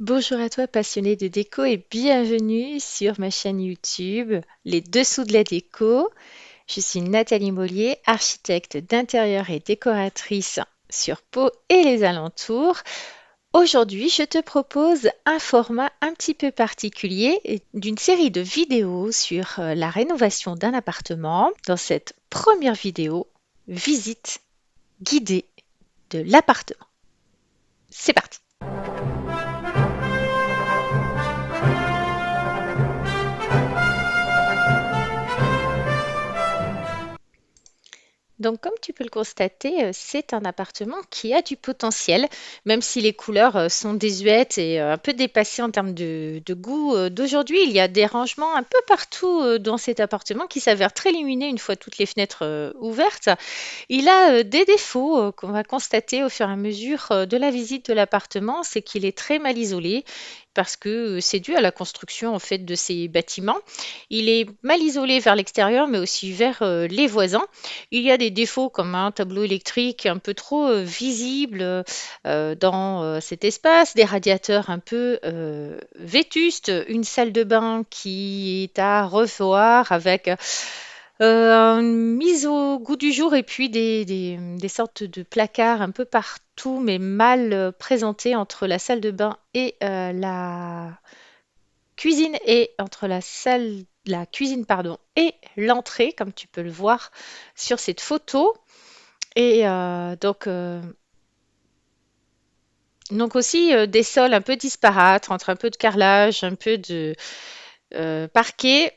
Bonjour à toi passionné de déco et bienvenue sur ma chaîne YouTube Les Dessous de la déco. Je suis Nathalie Mollier, architecte d'intérieur et décoratrice sur Pau et les alentours. Aujourd'hui, je te propose un format un petit peu particulier d'une série de vidéos sur la rénovation d'un appartement. Dans cette première vidéo, visite guidée de l'appartement. C'est parti! Donc, comme tu peux le constater, c'est un appartement qui a du potentiel, même si les couleurs sont désuètes et un peu dépassées en termes de goût d'aujourd'hui. Il y a des rangements un peu partout dans cet appartement qui s'avère très lumineux une fois toutes les fenêtres ouvertes. Il a des défauts qu'on va constater au fur et à mesure de la visite de l'appartement, c'est qu'il est très mal isolé parce que c'est dû à la construction en fait de ces bâtiments. Il est mal isolé vers l'extérieur, mais aussi vers les voisins. Il y a des défauts comme un tableau électrique un peu trop visible dans cet espace, des radiateurs un peu vétustes, une salle de bain qui est à revoir avec une mise au goût du jour et puis des sortes de placards un peu partout, mais mal présentés entre la salle de bain et la cuisine et entre la cuisine pardon, et l'entrée, comme tu peux le voir sur cette photo. Et donc aussi des sols un peu disparates, entre un peu de carrelage, un peu de parquet,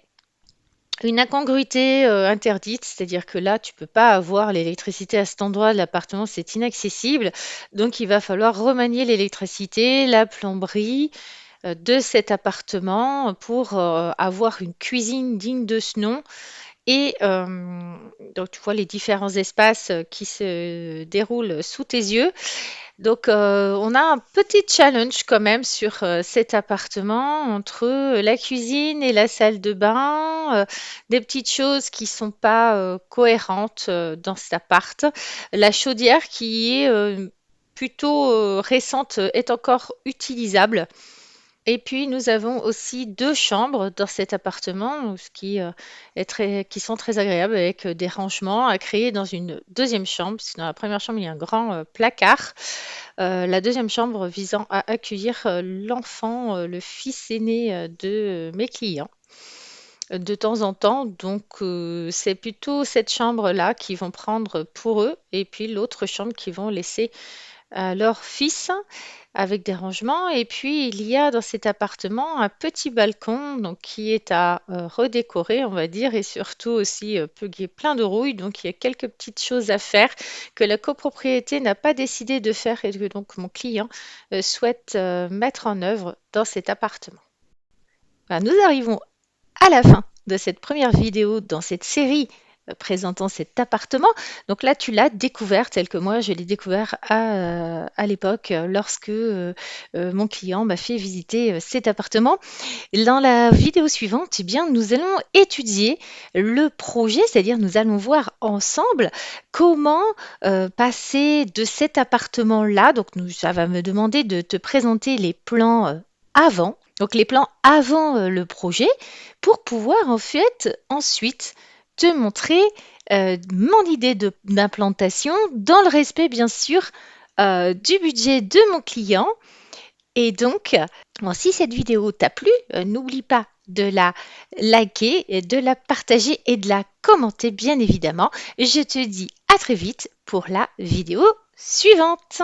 une incongruité interdite, c'est-à-dire que là, tu peux pas avoir l'électricité à cet endroit de l'appartement, c'est inaccessible. Donc, il va falloir remanier l'électricité, la plomberie de cet appartement pour avoir une cuisine digne de ce nom. Et donc, tu vois les différents espaces qui se déroulent sous tes yeux. Donc, on a un petit challenge quand même sur cet appartement entre la cuisine et la salle de bain, des petites choses qui sont pas cohérentes dans cet appart. La chaudière qui est plutôt récente est encore utilisable. Et puis nous avons aussi 2 chambres dans cet appartement, ce qui sont très agréables avec, des rangements à créer dans une deuxième chambre, parce que dans la première chambre, il y a un grand, placard. La deuxième chambre visant à accueillir, l'enfant, le fils aîné, de mes clients, de temps en temps. Donc c'est plutôt cette chambre-là qu'ils vont prendre pour eux et puis l'autre chambre qu'ils vont laisser à leur fils avec des rangements. Et puis, il y a dans cet appartement un petit balcon donc, qui est à redécorer, on va dire, et surtout aussi qui est plein de rouille. Donc, il y a quelques petites choses à faire que la copropriété n'a pas décidé de faire et que donc mon client souhaite mettre en œuvre dans cet appartement. Voilà, nous arrivons à la fin de cette première vidéo dans cette série présentant cet appartement. Donc là, tu l'as découvert tel que moi, je l'ai découvert à l'époque lorsque mon client m'a fait visiter cet appartement. Dans la vidéo suivante, eh bien, nous allons étudier le projet, c'est-à-dire nous allons voir ensemble comment passer de cet appartement-là. Donc, ça va me demander de te présenter les plans avant. Donc les plans avant le projet pour pouvoir en fait ensuite te montrer mon idée d'implantation dans le respect bien sûr du budget de mon client. Et donc, bon, si cette vidéo t'a plu, n'oublie pas de la liker, de la partager et de la commenter bien évidemment. Je te dis à très vite pour la vidéo suivante.